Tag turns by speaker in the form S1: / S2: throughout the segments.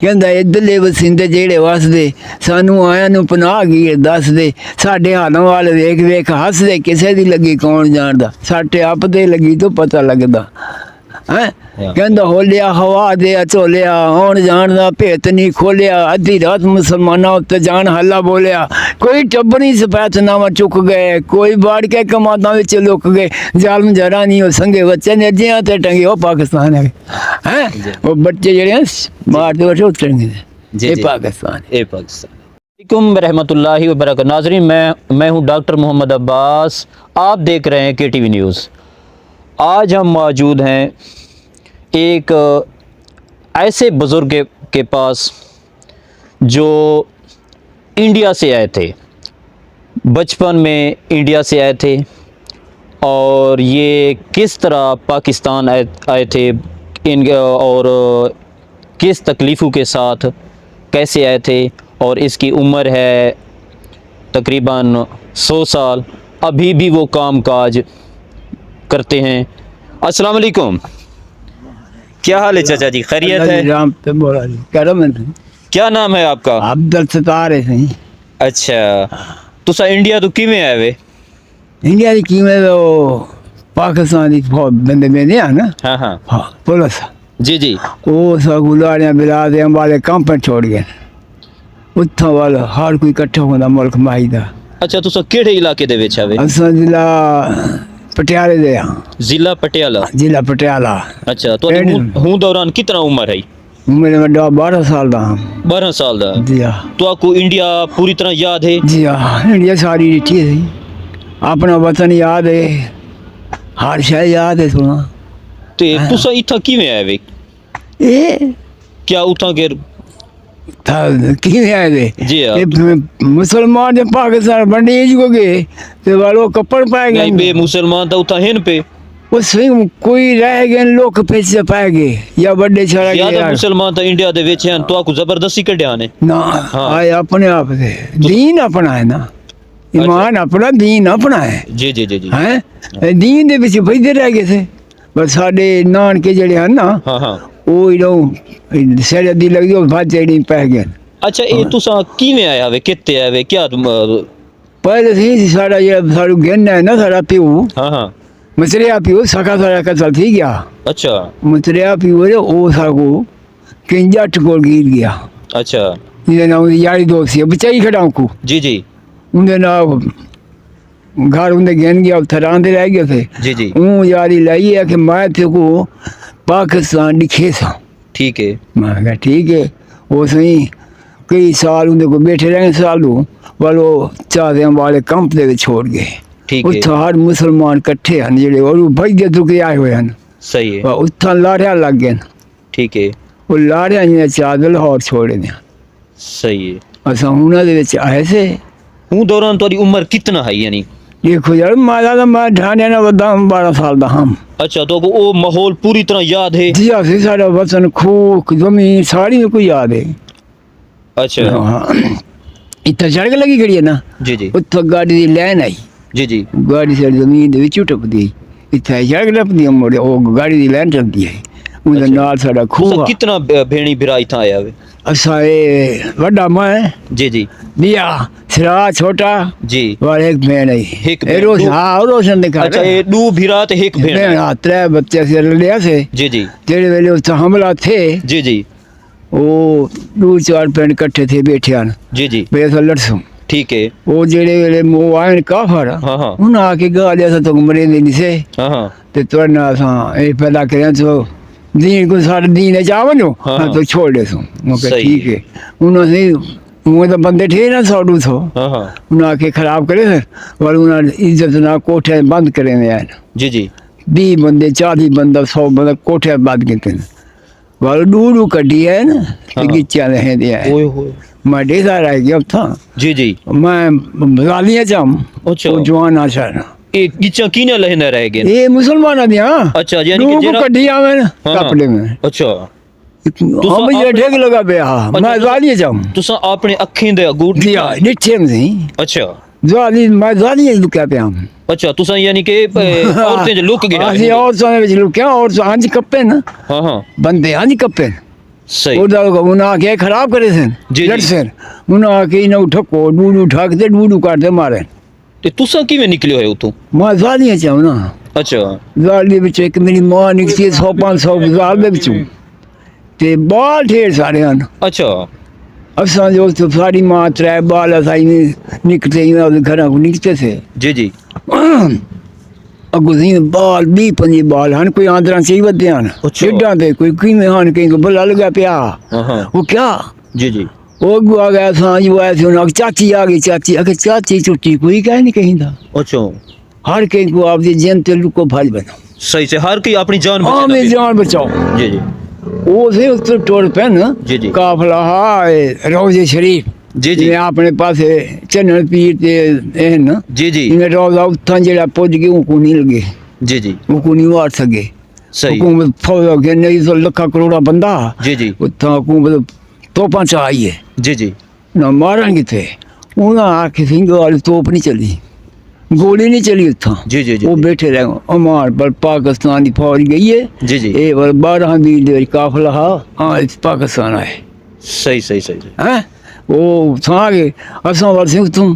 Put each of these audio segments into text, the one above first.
S1: ਕਹਿੰਦਾ ਇੱਧਰਲੇ ਵਸਿੰਦੇ ਜਿਹੜੇ ਵਸਦੇ ਸਾਨੂੰ ਆਇਆਂ ਨੂੰ ਪਨਾਹ ਗਈ ਦੱਸ ਦੇ, ਸਾਡੇ ਹਾਲਾਂ ਵਾਲ ਵੇਖ ਵੇਖ ਹੱਸਦੇ, ਕਿਸੇ ਦੀ ਲੱਗੀ ਕੌਣ ਜਾਣਦਾ, ਸਾਡੇ ਆਪ ਦੇ ਲੱਗੀ ਤੋਂ ਪਤਾ ਲੱਗਦਾ ਹੈ। ਕਹਿੰਦਾ ਹੋਲਿਆ ਹਵਾ ਦੇ ਝੋਲਿਆ, ਆਉਣ ਜਾਣ ਦਾ ਭੇਤ ਨਹੀਂ ਖੋਲਿਆ, ਅੱਧੀ ਰਾਤ ਮੁਸਲਮਾਨਾਂ ਉੱਤੇ ਜਾਨ ਹੱਲਾ ਬੋਲਿਆ, ਕੋਈ ਟੱਬਰੀ ਸਫੈਤਨਾਮਾ ਚੁੱਕ ਗਏ, ਕੋਈ ਬਾੜ ਕੇ ਕਮਾਦਾਂ ਵਿੱਚ ਲੁਕ ਗਏ, ਜ਼ਾਲਮ ਜਰਾ ਨਹੀਂ ਉਹ ਸੰਗੇ ਬੱਚੇ ਨੇ ਜਿਆਂ ਤੇ ਟੰਗੇ ਉਹ ਪਾਕਿਸਤਾਨ ਹੈ ਉਹ ਬੱਚੇ ਜਿਹੜੇ मारते बैठे उतरेंगे ये पाकिस्तान
S2: ये पाकिस्तान। रहमतुल्लाहि व बरकातहू। नाज़रीन, मैं हूँ डॉक्टर मोहम्मद अब्बास, आप देख रहे हैं KTV न्यूज़। आज हम मौजूद हैं एक ऐसे बुज़ुर्ग के पास जो इंडिया से आए थे, बचपन में इंडिया से आए थे और ये किस तरह पाकिस्तान आए थे और किस तकलीफ़ों के साथ कैसे आए थे, और इसकी उम्र है तकरीबन 100 साल, अभी भी वो काम काज करते हैं। अस्सलाम वालेकुम, क्या हाल है चाचा जी? खैरियत है? क्या नाम है आपका?
S1: अब्दुल सत्तार है।
S2: अच्छा, तुसा इंडिया तो किवें आए वे?
S1: इंडिया की किवें वो पाकिस्तान की बंदे में नहीं ना।
S2: हाँ हाँ
S1: हाँ पुलिस
S2: जी जी।
S1: वो सब गुलाड़ियाँ बिला दे वाले काम पर छोड़ गए, उत्थों वाला हर कोई इकट्ठा होंदा मुल्क माही दा।
S2: अच्छा, तुसा केड़े इलाके दे विच आवे?
S1: असां जिला पटियाले दे हां।
S2: जिला पटियाला?
S1: जिला पटियाला।
S2: अच्छा, तो हूं दौरान कितना उम्र है?
S1: उम्र में 12 साल दा।
S2: 12 साल दा?
S1: जी हाँ।
S2: तो आपको इंडिया पूरी तरह याद है?
S1: जी हाँ, इंडिया सारी डिठी है, अपना वतन याद है, हर शय याद है। सुना
S2: ते तुसा इत्था किवें आए वे?
S1: ए
S2: क्या उठा के
S1: था किवें आए वे?
S2: जी हाँ।
S1: मुसलमान जब पाकिस्तान बंडे को गए तो वालों कपड़ पाए गए।
S2: नहीं बे, मुसलमान तो उठा हेन पे
S1: वो सिंह कोई रह गए, लोग पैसे पाए गए या बड़े छड़ा गए।
S2: ज्यादा मुसलमान तो इंडिया दे विच हैं, तो आपको जबरदस्ती कढ़िया ने
S1: ना।
S2: हाँ।
S1: आए अपने आप से दीन अपना है ना, ईमान अपना, दीन अपना है।
S2: जी जी जी जी।
S1: हैं दीन दे विच भजदे रह गए थे, बस साडे नानके जेड़े हैं ना,
S2: हाँ हाँ,
S1: ਉਹ ਇਹਨੂੰ ਸਿਰ ਦੀ ਲੱਗੀ ਉਹ ਬਾਅਦ ਜਿਹੜੀ ਪੈ ਗਿਆ।
S2: अच्छा, ये तुसा किवें आया वे, कित्ते आए वे, क्या
S1: ਪਹਿਲੇ ਸੀ ਸਾਡਾ ਜਿਹੜਾ ਸਾਡੂ ਗਿੰਨ ਹੈ ਨਾ, ਸਾਡਾ ਪਿਓ
S2: हाँ हाँ।
S1: ਮਸਰਿਆ ਪਿਓ ਸਖਾ ਸਾਡਾ ਕਤਲ ਥੀ ਗਿਆ।
S2: अच्छा
S1: ਮਸਰਿਆ ਪਿਓ ਉਹ ਸਾਗੋ ਕਿੰਜਾ ਟਕੋਲ ਗਿਰ ਗਿਆ।
S2: अच्छा
S1: ਇਹਦੇ ਨਾਲ ਉਹਦੀ ਯਾਰੀ ਦੋਸਤ ਸੀ, ਬਚਾਈ ਖੜਾਉਂ ਕੋ
S2: जी जी
S1: ਉਹਦੇ ਨਾਲ घर ਉਹਦੇ ਗਿੰਨ ਗਿਆ, ਥਰਾਂ ਦੇ ਰਹਿ ਗਏ ਥੇ।
S2: जी जी।
S1: ਉਹ ਯਾਰੀ ਲਈ ਹੈ ਕਿ ਮੈਂ ਤੇ ਕੋ पाकिस्तान दिखे सा।
S2: ठीक है।
S1: मैं कहा ठीक है। वो सही कई साल उनके को बैठे रहे, सालों वालो चाहते वाले कंप दे छोड़ गए।
S2: ठीक है।
S1: उत्था हर मुसलमान इकट्ठे हैं जेडे और भजदे तुके आए हुए हैं।
S2: सही है।
S1: उत्था लाड़िया लग गए।
S2: ठीक है।
S1: वो लाड़िया ने चादर लाहौर छोड़े ने।
S2: सही है।
S1: असा उन्हां दे विच आए से।
S2: हूं दौरान तुम्हारी उम्र कितना है? यानी
S1: देखो यार माला दा मैं ढाने ना वदा 12 साल दा हम।
S2: अच्छा, तो वो माहौल पूरी तरह याद है?
S1: जी हाँ, सारा वतन खूक जमीन सारी में कोई याद है।
S2: अच्छा
S1: हाँ, इतना सड़क लगी खड़ी है ना,
S2: जी जी।
S1: उत्थों गाड़ी दी लाइन आई,
S2: जी जी।
S1: गाड़ी से जमीन दे विचों टपदी, इतना सड़क टपदी मोड़े वो गाड़ी दी लाइन टपदी है, उनके नाल साडा खूह।
S2: कितना भेणी भिरा इथा आया वे?
S1: असा ए वड्डा मैं
S2: जी जी।
S1: बिया सिरा छोटा
S2: जी।
S1: और एक भेण आई।
S2: एक
S1: ए रोज हाँ रोशन दिखा।
S2: अच्छा, ये दो भिरा ते एक भेण?
S1: हाँ, 3 बच्चे से लिया से।
S2: जी जी।
S1: जेड़े वेले उस हमला थे,
S2: जी जी।
S1: वो 2-4 पेंड इकट्ठे थे बैठे हैं।
S2: जी जी।
S1: बेसा लड़सू।
S2: ठीक है।
S1: वो जेड़े वेले मो आए काफर,
S2: हाँ हाँ,
S1: उन्हें आके गा दिया था तो मरे नहीं से।
S2: हाँ हाँ।
S1: ते तुरना सा ए पैदा करें तो दीन को सारे दीन है जावनो।
S2: हाँ,
S1: हाँ तो छोड़ दे सो। ओके
S2: सही
S1: ठीक है। उन्होंने वो तो बंदे थे ना साडू थो,
S2: हाँ हाँ।
S1: उन्हें आके खराब करे थे और उन्हें इज्जत ना कोठे बंद करे में आए।
S2: जी जी।
S1: 20 बंदे 40 बंदा 100 बंदा कोठे बंद किते वाल डूडू कड्डी है ना, गिच्चा रहे दे है।
S2: ओए होए,
S1: मैं डेसा रह गया था।
S2: जी जी।
S1: मैं गालियां जाम।
S2: अच्छा,
S1: वो जवान आशा
S2: एक गिच्चा कीने लहना रह गए?
S1: ये मुसलमान दिया।
S2: अच्छा, यानी कि
S1: जेरा कड्डी आवे ना कपड़े में।
S2: अच्छा,
S1: हम ये ढेग लगा पे हां मैं गालियां जाम।
S2: तुसा अपने अखीं दे अगूट
S1: दिया निठे में नहीं।
S2: अच्छा,
S1: जाली मैं गालियां लुका पे हम।
S2: अच्छा, तुसा यानी कि औरतें जो लुक गए?
S1: ਅਸੀਂ ਔਰਤਾਂ ਦੇ ਵਿੱਚ ਲੁਕਿਆ, ਔਰ ਅੰਜ ਕੱਪੇ ਨਾ
S2: हाँ हाँ।
S1: ਬੰਦੇ ਅੰਜ ਕੱਪੇ।
S2: सही
S1: ਉਹਦਾ ਉਹਨਾਂ ਕੇ ਖਰਾਬ ਕਰੇ ਸਨ
S2: ਜੀ,
S1: ਜੱਟ
S2: ਜੀ।
S1: ਸਨ ਉਹਨਾਂ ਕੇ ਇਹਨਾਂ ਠੱਕੋ ਡੂਡੂ ਠੱਕ ਤੇ ਡੂਡੂ ਕਰਦੇ ਮਾਰੇ
S2: ਤੇ ਤੁਸੀਂ ਕਿਵੇਂ ਨਿਕਲੇ ਹੋਏ ਉਤੋਂ?
S1: ਮੈਂ ਜ਼ਾਲੀਆਂ ਚਾਹਣਾ
S2: ਅੱਛਾ
S1: ਜ਼ਾਲ ਦੇ ਵਿੱਚ ਇੱਕ ਮੇਰੀ ਮਾਂ ਨਿਕਲੀ 100-500 ਜ਼ਾਲ ਦੇ ਵਿੱਚੋਂ ਤੇ ਬਾਲ ਢੇਰ ਸਾਰੇ ਹਨ
S2: ਅੱਛਾ
S1: ਅਸਾਂ ਜੋ ਉੱਥੇ ਸਾਡੀ ਮਾਂ ਤਰੇ ਬਾਲ ਅਸਾਂ ਨਿਕਲਦੇ ਹੀ ਉਹਦੇ ਘਰਾਂ ਕੋ ਨਿਕਲਦੇ ਸੇ
S2: ਜੀ ਜੀ
S1: ਅੱਗੋਂ ਦੀ ਬਾਲ 20-25 ਬਾਲ ਹਨ ਕੋਈ ਆਂਦਰਾਂ ਸੀ ਵੱਧੇ ਹਨ
S2: ਅੱਛਾ।
S1: ਛਿੱਡਾਂ ਦੇ ਕੋਈ ਕਿਵੇਂ ਹਨ ਕਈ ਕੋ ਬਲਾ ਲਗਾ ਪਿਆ
S2: ਹਾਂ
S1: ਉਹ ਕਿਆ
S2: ਜੀ ਜੀ
S1: ਉਹ ਅੱਗੋਂ ਆ ਗਿਆ ਸਾਂ ਜੋ ਆਇਆ ਸੀ ਉਹਨਾਂ ਚਾਚੀ ਆ ਗਈ ਚਾਚੀ ਅਗੇ ਚਾਚੀ ਛੁੱਟੀ ਕੋਈ ਕਹਿ ਨਹੀਂ ਕਹਿੰਦਾ
S2: ਅੱਛਾ
S1: ਹਰ ਕਈ को आपकी जन ते लुको भाज बनो
S2: सही से हर कोई अपनी जान
S1: हाँ
S2: बचाना
S1: मैं
S2: भी-
S1: जान बचाओ
S2: जी जी
S1: वो से उस टोल पे न
S2: जी, जी।
S1: काफला है रोजे शरीफ
S2: जी जी
S1: ये अपने पास चन्नन पीर ते है न
S2: जी जी
S1: इन्हें रोजा उत्थां जेड़ा पुज गए उनको नहीं लगे
S2: जी जी
S1: उनको नहीं मार सके
S2: सही
S1: हुकूमत फौज के नहीं तो लखा करोड़ा बंदा
S2: जी जी
S1: उत्थां हुकूमत तोपा च आई है
S2: जी जी
S1: ना मारन किथे उन्हें आके सिंह वाली तोप नहीं चली गोली नहीं चली उत्थां
S2: जी जी जी
S1: वो बैठे रहे अमार पर पाकिस्तान की फौज गई है
S2: जी जी
S1: ये पर 12 मील दे काफला हा हाँ इस पाकिस्तान आए
S2: सही सही सही सही।
S1: हैं वो था के असां वर्षों तुम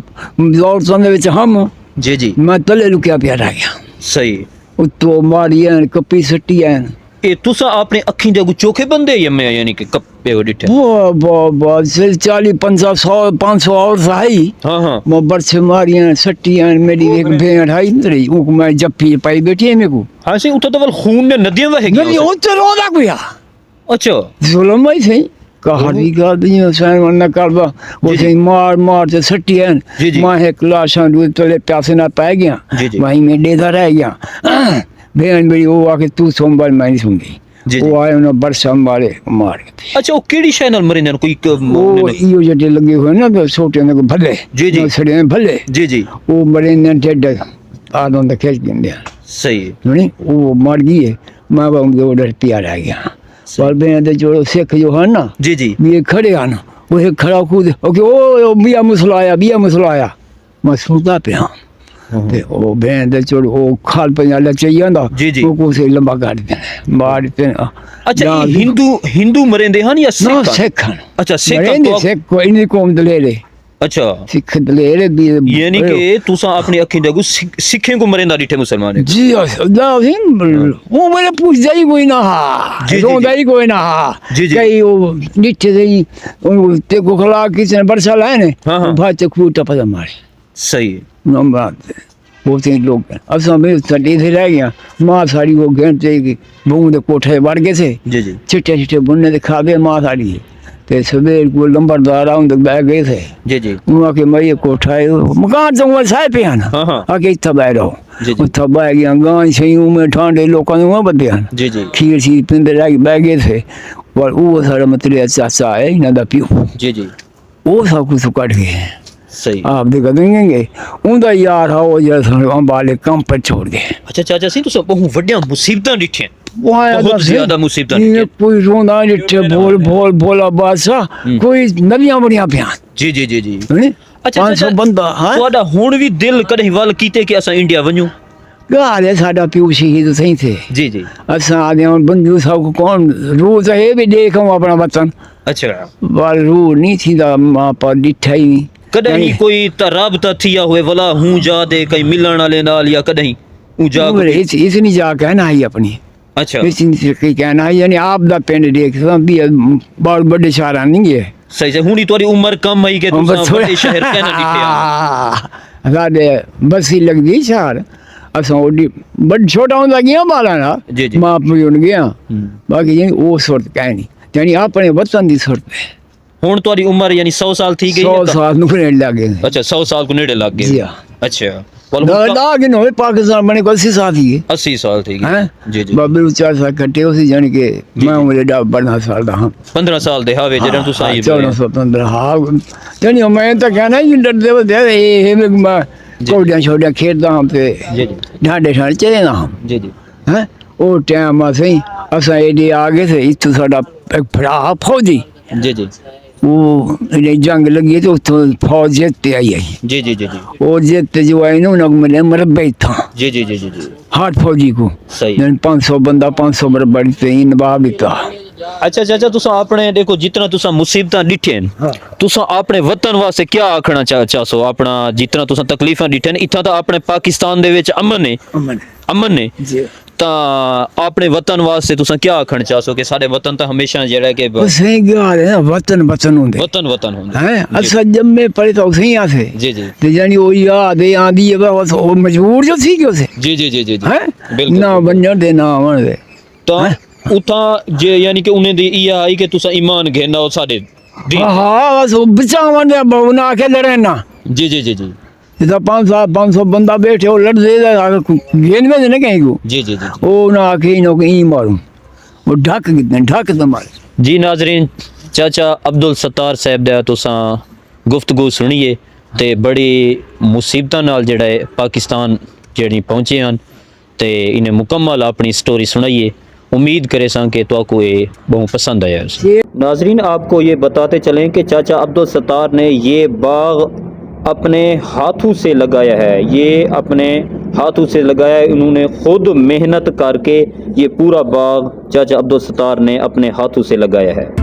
S1: औरतों दे विच हम
S2: जी जी
S1: मैं तले लुकिया पिया रह गया
S2: सही
S1: उत्तो मारी हैं कपी सट्टी हैं
S2: ये तुसा अपने अखी दे चोखे बंदे यमे यानी कि कप्पे हो डिठे
S1: वो 40-50-100-500 और सही
S2: हाँ हाँ
S1: वो बरसे मारी हैं सट्टी हैं मेरी एक भेड़ आई रही वो मैं जप्फी पाई बैठी है मेरे को
S2: हाँ सी उठा तो वाल खून ने नदियां बहेगी
S1: नहीं वो तो रोदा गया
S2: अच्छा
S1: जुलम ही सही कहानी का दुनिया सैन वरना करवा वो
S2: जी, जी।
S1: सही मार मार से सट्टी हैं
S2: जी, जी।
S1: मैं एक लाशा दूध तले प्यासे ना पाए गया
S2: जी, जी।
S1: वहीं में डेधा रह गया बहन मेरी वो आके तू सोमवार मैं नहीं सुनती
S2: जी, जी।
S1: वो आए उन्हें बरसा मारे मार के थे
S2: अच्छा वो केड़ी शय नाल मरे ने कोई
S1: वो इो जटे लगे हुए ना तो छोटे ने भले
S2: जी, जी।
S1: सड़े ने भले
S2: जी जी
S1: वो बड़े ने टेड आदों तक खेच गए
S2: सही
S1: नहीं वो मर गई है माँ बाप के ऑर्डर पिया रह गया पर बहन जो सिख जो है ना
S2: जी जी
S1: ये खड़े हैं वो एक खड़ा खुद ओके ओ बिया मुसलाया मैं सुनता पिया ते ओ बहन दे छोड़ ओ खाल पे लग चाहिए ना
S2: जी, जी।
S1: वो को से लंबा काट देना मार देना
S2: अच्छा ये हिंदू मरेंदे हन या
S1: ना
S2: सिख
S1: सिख
S2: अच्छा सिख
S1: मरेंदे
S2: तो-
S1: सिख कोई नहीं कौम दलेरे
S2: अच्छा
S1: सिख दलेरे भी
S2: यानी कि तुसा अपनी अखी दे सिखें को मरेंदा डिठे मुसलमान है।
S1: जी ना वो मेरे पूछदा ही कोई ना हा
S2: जी, जी,
S1: रोंदा
S2: जी।
S1: ही कोई ना हा
S2: जी, जी।
S1: कई वो निठे से ही वो ते को खला किसी ने बरसा लाए ने
S2: हाँ, हाँ।
S1: भाई ते खूटा पता मारे
S2: सही है।
S1: नंबर बहुत ही लोग हैं असा में सटी से रह गया माँ साड़ी वो घेंटे की बूंद दे कोठे बढ़ गए थे
S2: जी जी
S1: चिट्टे चिट्टे बुनने दे खावे माँ साड़ी ते सवेर को लंबरदार आउं तक बैठ गए थे
S2: जी जी
S1: उन्होंने के मैं ये कोठा है मकान तो वो साए पे ना
S2: हाँ, हाँ।
S1: आके इतना बैठ रहो
S2: जी, जी।
S1: उत्था बैठ गया गां सही में ठंडे लोगों ने वहाँ बदे हैं
S2: जी जी
S1: खीर शीर पिंदे रह बैठ गए थे और वो सारा मतलब चाचा है इन्हें दा प्यो
S2: जी जी
S1: वो सब कुछ कट गए
S2: सही
S1: आप देख देंगे उनका यार हा वो जैसा हम वाले कम पर छोड़ गए
S2: अच्छा चाचा सी तुसा बहुत वड्डियां मुसीबतां डिठे
S1: वो आया
S2: बहुत
S1: दस
S2: ज्यादा मुसीबतां
S1: ये
S2: डिठे
S1: कोई रोंदा निठे बोल बोल बोला बादशाह कोई नदियां बड़ियां पियां
S2: जी जी जी जी
S1: नहीं
S2: अच्छा
S1: 500 बंदा हाँ
S2: ਤੁਹਾਡਾ ਹੁਣ ਵੀ ਦਿਲ ਕਦੇ ਵੱਲ ਕੀਤੇ ਕਿ ਅਸਾਂ ਇੰਡੀਆ ਵੰਜੂ
S1: गाल है साडा प्यो शहीद सही थे
S2: जी जी
S1: असा आदे बंधु सब कौन रोज है भी देखूं अपना वतन
S2: अच्छा
S1: वाल रू नहीं थी मां पर डिठा ही नहीं
S2: कदहीं कोई राबता थिया हुए वला हूं जा दे कहीं मिलण वाले नाल या कदहीं ऊ जा
S1: इस नहीं जा कहना ही अपनी
S2: अच्छा
S1: इस नहीं कहना है यानी आप दा पिंड देख भी बहुत बड़े शहर नहीं है
S2: सही से हुनी तोरी उम्र कम है कि तुसा बड़े शहर कहना दिखे
S1: साडे बसी लगदी शहर असां ओडी बड़ छोटा होंदा गया माला ना
S2: जी, जी।
S1: मां पियो न गया बाकी यानी वो सुरत कहनी यानी अपने वतन दी सुरत है
S2: ਹੁਣ ਤੁਹਾਡੀ ਉਮਰ ਯਾਨੀ 100 ਸਾਲ थी गई
S1: 100
S2: है
S1: साल नु करने लगे
S2: अच्छा 100 साल को नेड़े लग
S1: जी
S2: गए
S1: हाँ।
S2: अच्छा
S1: लाग न होए पाकिस्तान बने को 80 साल थी
S2: 80 साल थी
S1: हैं
S2: जी जी
S1: बाबे 4 साल कट्टे उसी जान के मैं उम्र दा 12 साल दा हां
S2: 15 साल दे हावे जड़न तुसा ही
S1: 1415 हाँ यानी मैं तो कहना ही डरदे दे ये मैं कोडियां छोड़ियां खेलदा हम ते
S2: जी जी
S1: ढाडे ठाण चले ना हम
S2: जी जी
S1: हैं वो टाइम असें असां एडे आ गए थे इत्थों साडा एक भरा फौजी
S2: जी जी
S1: वो जंग लगी तो उतो फौज जीत आई
S2: जी जी जी जी
S1: वो जीत जो आई ना उन्हें मिले मरबे था
S2: जी जी जी जी जी
S1: हार्ट फौजी को
S2: सही
S1: 500 बंदा 500 बराबर से ही नवाब दिता
S2: अच्छा चाचा तुसा आपने देखो जितना तुसा मुसीबत डिठे
S1: हाँ।
S2: तुसा अपने वतन वास्ते क्या आखना चाहसो अपना जितना तुसा तकलीफां डिठन इतना तो अपने पाकिस्तान दे विच अमन है अमन ने
S1: जी
S2: ता अपने वतन वास्ते तुसा क्या आखना चाहसो कि साडे वतन तो हमेशा जेड़ा कि
S1: सही गल है ना वतन वतन होंदे
S2: वतन वतन होंदा
S1: हैं असा जम्मे पड़े तो सही आसे
S2: जी जी
S1: ते जानी ओ याद है आंदी है बस ओ मजबूर जो थी क्यों से
S2: जी जी जी जी जी
S1: हैं
S2: बिल्कुल
S1: ना बंजर दे ना आवन दे
S2: तो उथा जे यानी कि उन्हें दी इया आई कि तुसा ईमान घेना ओ साडे दी
S1: हाँ बस वो बचावन दे बना के लड़े ना
S2: जी जी जी जी
S1: इधर 500 बंदा बैठे हो लड़ दे गेंद में देने कहीं को
S2: जी जी जी
S1: ओ ना आके इनो कहीं मारूं वो ढक कितने ढक तुम्हारे
S2: जी नाजरीन चाचा अब्दुल सत्तार साहब दा तुसा गुफ्तगू सुनिए ते बड़ी मुसीबतां नाल जेड़ा है पाकिस्तान जेड़ी पहुंचे हैं ते इन्हें मुकम्मल अपनी स्टोरी सुनाइए उम्मीद करे सा कि तो को ये बहुत पसंद आया नाजरीन आपको ये बताते चलें कि चाचा अब्दुल सत्तार ने ये बाग अपने हाथों से लगाया है ये अपने हाथों से लगाया है इन्होंने खुद मेहनत करके ये पूरा बाग चाचा अब्दुल सत्तार ने अपने हाथों से लगाया है।